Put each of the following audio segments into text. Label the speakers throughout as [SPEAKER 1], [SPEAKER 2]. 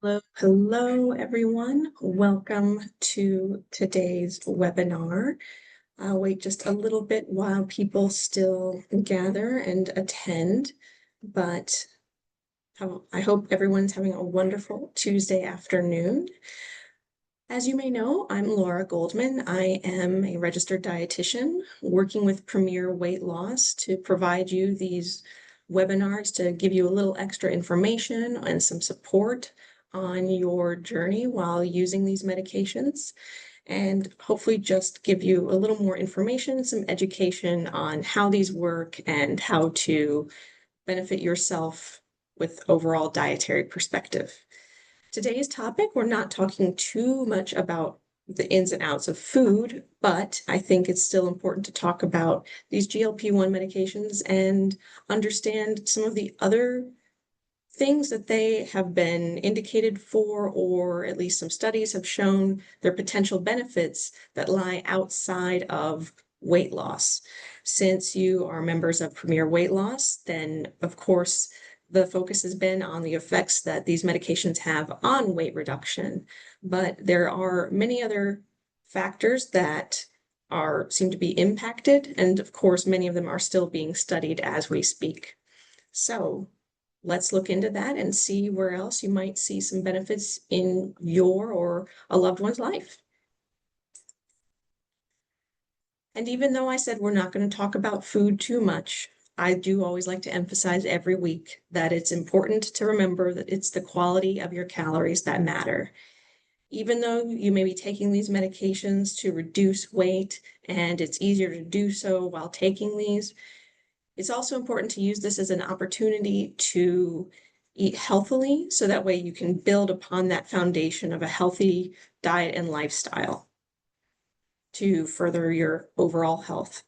[SPEAKER 1] Hello, everyone. Welcome to today's webinar. I'll wait just a little bit while people still gather and attend, but I hope everyone's having a wonderful Tuesday afternoon. As you may know, I'm Laura Goldman. I am a registered dietitian working with Premier Weight Loss to provide you these webinars to give you a little extra information and some support on your journey while using these medications, and hopefully just give you a little more information, some education on how these work and how to benefit yourself with overall dietary perspective. Today's topic, we're not talking too much about the ins and outs of food, but I think it's still important to talk about these GLP-1 medications and understand some of the other things that they have been indicated for, or at least some studies have shown their potential benefits that lie outside of weight loss. Since you are members of Premier Weight Loss, then of course the focus has been on the effects that these medications have on weight reduction, but there are many other factors that seem to be impacted, and of course many of them are still being studied as we speak. So let's look into that and see where else you might see some benefits in your or a loved one's life. And even though I said we're not going to talk about food too much, I do always like to emphasize every week that it's important to remember that it's the quality of your calories that matter. Even though you may be taking these medications to reduce weight, and it's easier to do so while taking these, it's also important to use this as an opportunity to eat healthily, so that way you can build upon that foundation of a healthy diet and lifestyle to further your overall health.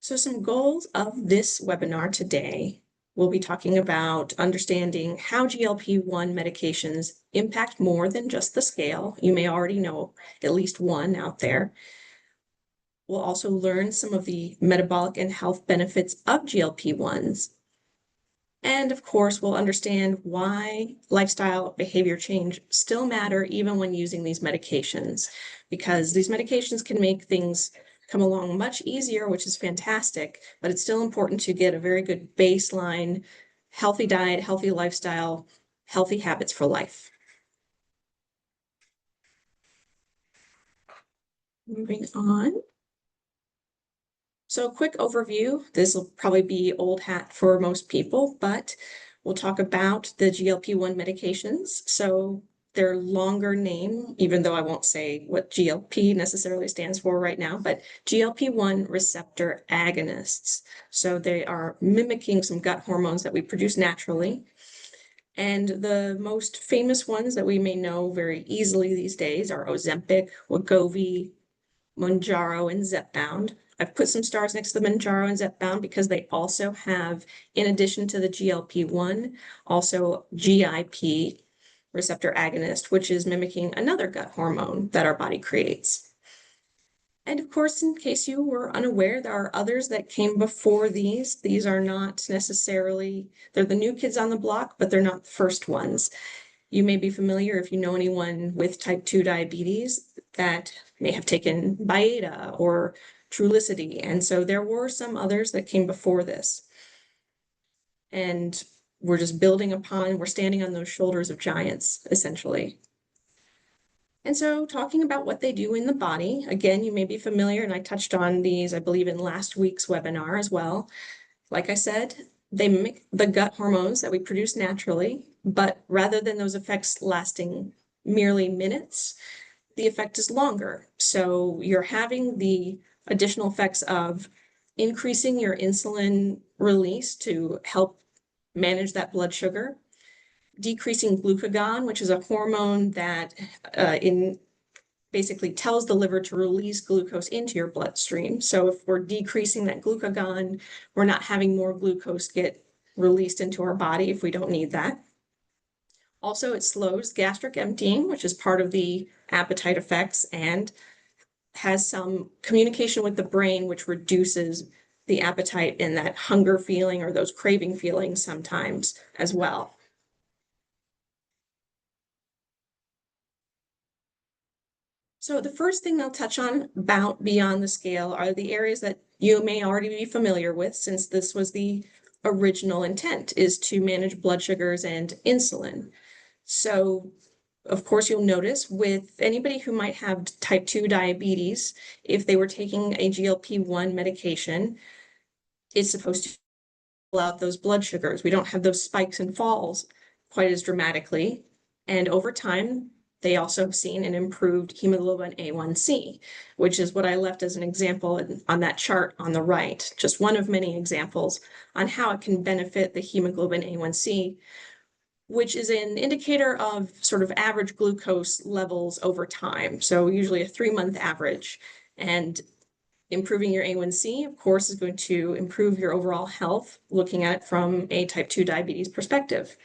[SPEAKER 1] So some goals of this webinar today, we'll be talking about understanding how GLP-1 medications impact more than just the scale. You may already know at least one out there. We'll also learn some of the metabolic and health benefits of GLP-1s. And of course, we'll understand why lifestyle behavior change still matter even when using these medications, because these medications can make things come along much easier, which is fantastic, but it's still important to get a very good baseline, healthy diet, healthy lifestyle, healthy habits for life. Moving on. So a quick overview, this will probably be old hat for most people, but we'll talk about the GLP-1 medications. So their longer name, even though I won't say what GLP necessarily stands for right now, but GLP-1 receptor agonists. So they are mimicking some gut hormones that we produce naturally. And the most famous ones that we may know very easily these days are Ozempic, Wegovy, Mounjaro, and Zepbound. I've put some stars next to the Mounjaro and Zepbound because they also have, in addition to the GLP-1, also GIP receptor agonist, which is mimicking another gut hormone that our body creates. And of course, in case you were unaware, there are others that came before these. These are not necessarily, they're the new kids on the block, but they're not the first ones. You may be familiar, if you know anyone with type 2 diabetes, that may have taken Byetta or Trulicity. And so there were some others that came before this. And we're just building upon, we're standing on those shoulders of giants, essentially. And so talking about what they do in the body, again, you may be familiar, and I touched on these, I believe, in last week's webinar as well. Like I said, they mimic the gut hormones that we produce naturally, but rather than those effects lasting merely minutes, the effect is longer. So you're having the additional effects of increasing your insulin release to help manage that blood sugar, decreasing glucagon, which is a hormone that basically tells the liver to release glucose into your bloodstream. So if we're decreasing that glucagon, we're not having more glucose get released into our body if we don't need that. Also, it slows gastric emptying, which is part of the appetite effects, and has some communication with the brain, which reduces the appetite and that hunger feeling or those craving feelings sometimes as well. So the first thing I'll touch on about beyond the scale are the areas that you may already be familiar with, since this was the original intent, is to manage blood sugars and insulin. So of course, you'll notice with anybody who might have type 2 diabetes, if they were taking a GLP-1 medication, it's supposed to pull out those blood sugars. We don't have those spikes and falls quite as dramatically. And over time, they also have seen an improved hemoglobin A1C, which is what I left as an example on that chart on the right, just one of many examples on how it can benefit the hemoglobin A1C, which is an indicator of sort of average glucose levels over time. So usually a 3-month average. And improving your A1C, of course, is going to improve your overall health, looking at it from a type 2 diabetes perspective.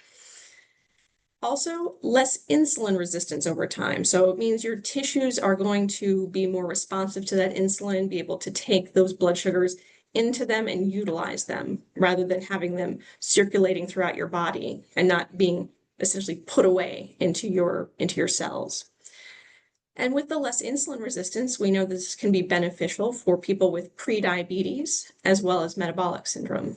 [SPEAKER 1] Also, less insulin resistance over time. So it means your tissues are going to be more responsive to that insulin, be able to take those blood sugars into them and utilize them rather than having them circulating throughout your body and not being essentially put away into your cells. And with the less insulin resistance, we know this can be beneficial for people with prediabetes as well as metabolic syndrome.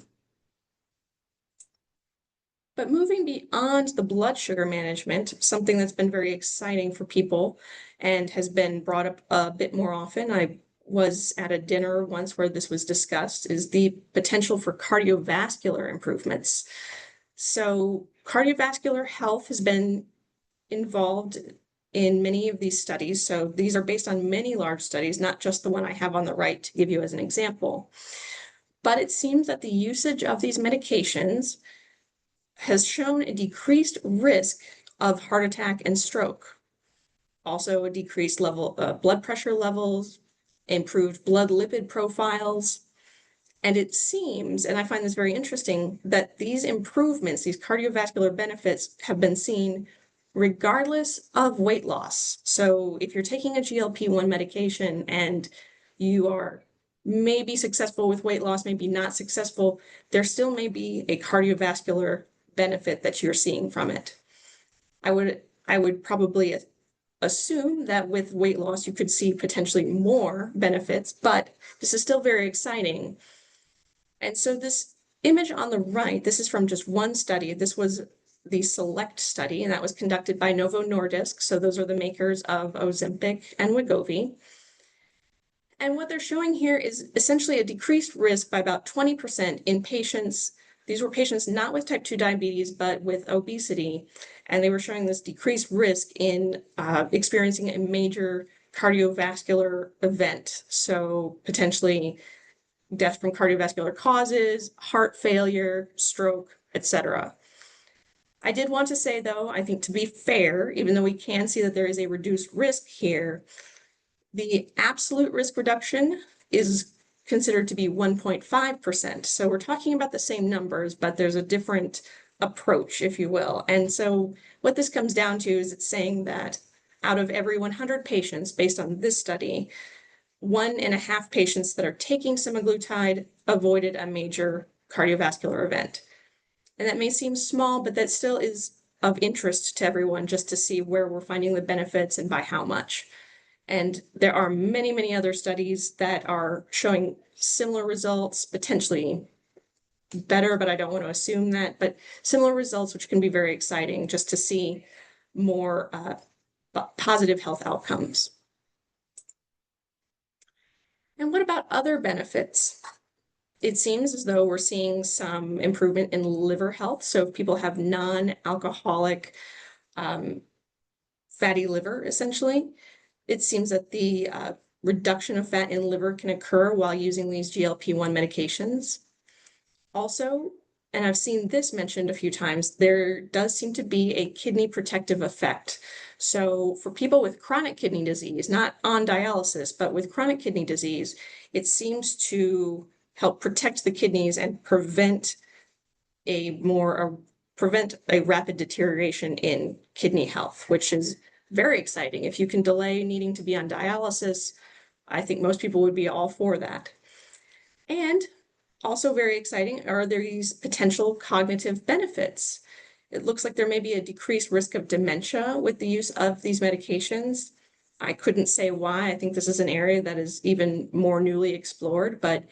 [SPEAKER 1] But moving beyond the blood sugar management, something that's been very exciting for people and has been brought up a bit more often, I was at a dinner once where this was discussed, is the potential for cardiovascular improvements. So cardiovascular health has been involved in many of these studies. So these are based on many large studies, not just the one I have on the right to give you as an example. But it seems that the usage of these medications has shown a decreased risk of heart attack and stroke. Also a decreased level of blood pressure levels, improved blood lipid profiles. And it seems, and I find this very interesting, that these improvements, these cardiovascular benefits, have been seen regardless of weight loss. So if you're taking a GLP-1 medication and you are maybe successful with weight loss, maybe not successful, there still may be a cardiovascular benefit that you're seeing from it. I would probably assume that with weight loss, you could see potentially more benefits, but this is still very exciting. And so this image on the right, this is from just one study. This was the SELECT study, and that was conducted by Novo Nordisk. So those are the makers of Ozempic and Wegovy. And what they're showing here is essentially a decreased risk by about 20% in patients. These were patients not with type 2 diabetes, but with obesity. And they were showing this decreased risk in experiencing a major cardiovascular event. So potentially death from cardiovascular causes, heart failure, stroke, etc. I did want to say, though, I think to be fair, even though we can see that there is a reduced risk here, the absolute risk reduction is considered to be 1.5%. So we're talking about the same numbers, but there's a different approach, if you will. And so what this comes down to is it's saying that out of every 100 patients, based on this study, 1.5 patients that are taking semaglutide avoided a major cardiovascular event. And that may seem small, but that still is of interest to everyone just to see where we're finding the benefits and by how much. And there are many, many other studies that are showing similar results, potentially better, but I don't want to assume that, but similar results, which can be very exciting just to see more positive health outcomes. And what about other benefits? It seems as though we're seeing some improvement in liver health. So if people have non-alcoholic fatty liver, essentially, it seems that the reduction of fat in liver can occur while using these GLP-1 medications. Also, and I've seen this mentioned a few times, there does seem to be a kidney protective effect. So for people with chronic kidney disease, not on dialysis, but with chronic kidney disease, it seems to help protect the kidneys and prevent a rapid deterioration in kidney health, which is very exciting. If you can delay needing to be on dialysis, I think most people would be all for that. And also very exciting are these potential cognitive benefits. It looks like there may be a decreased risk of dementia with the use of these medications. I couldn't say why. I think this is an area that is even more newly explored, but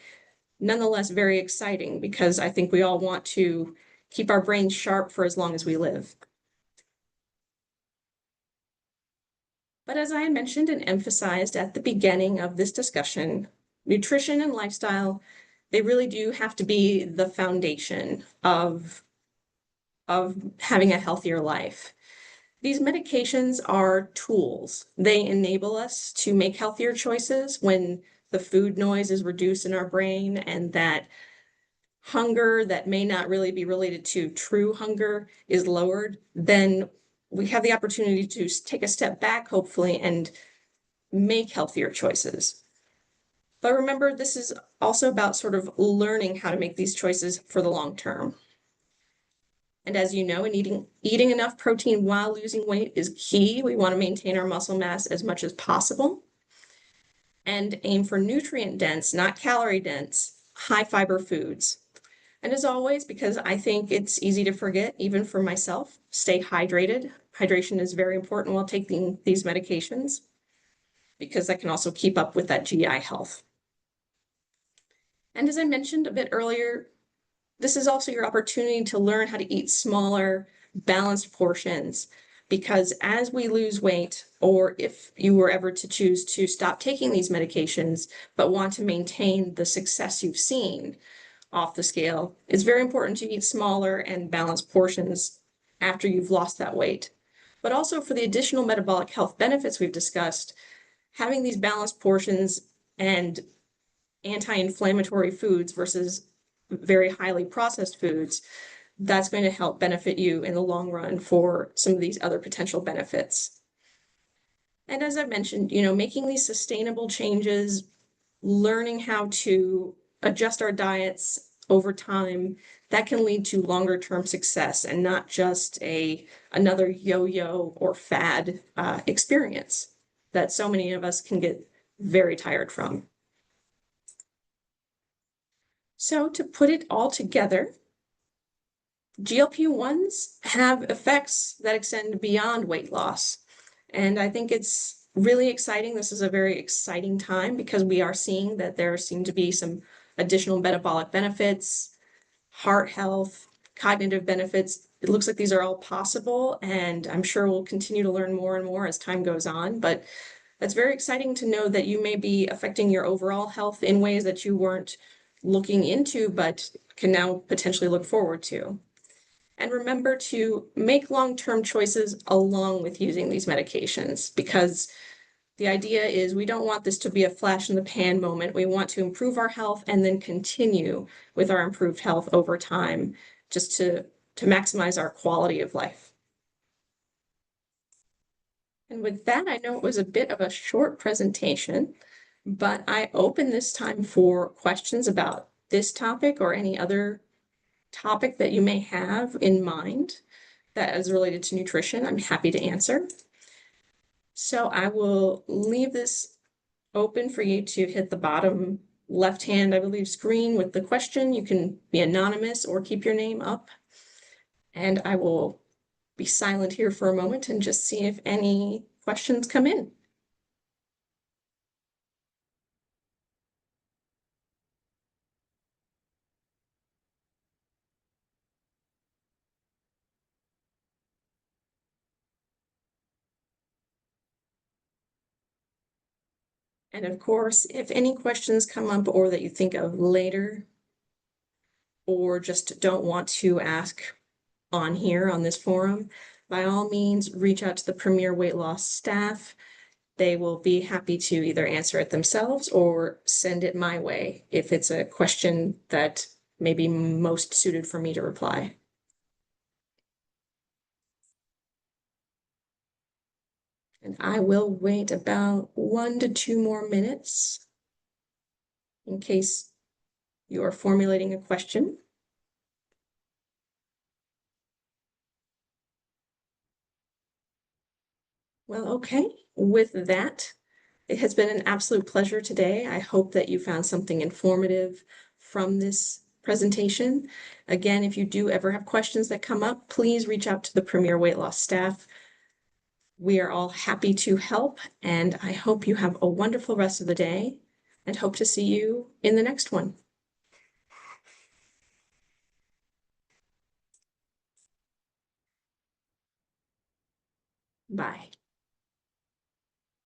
[SPEAKER 1] nonetheless very exciting because I think we all want to keep our brains sharp for as long as we live. But as I had mentioned and emphasized at the beginning of this discussion, nutrition and lifestyle, they really do have to be the foundation of having a healthier life. These medications are tools. They enable us to make healthier choices when the food noise is reduced in our brain and that hunger that may not really be related to true hunger is lowered, then we have the opportunity to take a step back, hopefully, and make healthier choices. But remember, this is also about sort of learning how to make these choices for the long term. And as you know, eating enough protein while losing weight is key. We want to maintain our muscle mass as much as possible and aim for nutrient dense, not calorie dense, high fiber foods. And as always, because I think it's easy to forget, even for myself, stay hydrated. Hydration is very important while taking these medications because that can also keep up with that GI health. And as I mentioned a bit earlier, this is also your opportunity to learn how to eat smaller, balanced portions. Because as we lose weight, or if you were ever to choose to stop taking these medications, but want to maintain the success you've seen off the scale, it's very important to eat smaller and balanced portions after you've lost that weight. But also for the additional metabolic health benefits we've discussed, having these balanced portions and anti-inflammatory foods versus very highly processed foods, that's going to help benefit you in the long run for some of these other potential benefits. And as I mentioned, making these sustainable changes, learning how to adjust our diets over time, that can lead to longer term success and not just another yo-yo or fad experience that so many of us can get very tired from. So to put it all together, GLP-1s have effects that extend beyond weight loss. And I think it's really exciting. This is a very exciting time because we are seeing that there seem to be some additional metabolic benefits, heart health, cognitive benefits. It looks like these are all possible, and I'm sure we'll continue to learn more and more as time goes on. But it's very exciting to know that you may be affecting your overall health in ways that you weren't looking into, but can now potentially look forward to. And remember to make long-term choices along with using these medications, because the idea is we don't want this to be a flash in the pan moment. We want to improve our health and then continue with our improved health over time, just to maximize our quality of life. And with that, I know it was a bit of a short presentation, but I open this time for questions about this topic or any other topic that you may have in mind that is related to nutrition. I'm happy to answer. So I will leave this open for you to hit the bottom left hand, I believe, screen with the question. You can be anonymous or keep your name up. And I will be silent here for a moment and just see if any questions come in. And of course, if any questions come up or that you think of later, or just don't want to ask on here on this forum, by all means, reach out to the Premier Weight Loss staff. They will be happy to either answer it themselves or send it my way if it's a question that may be most suited for me to reply. And I will wait about 1 to 2 more minutes in case you are formulating a question. Well, okay. With that, it has been an absolute pleasure today. I hope that you found something informative from this presentation. Again, if you do ever have questions that come up, please reach out to the Premier Weight Loss staff. We are all happy to help, and I hope you have a wonderful rest of the day and hope to see you in the next one. Bye.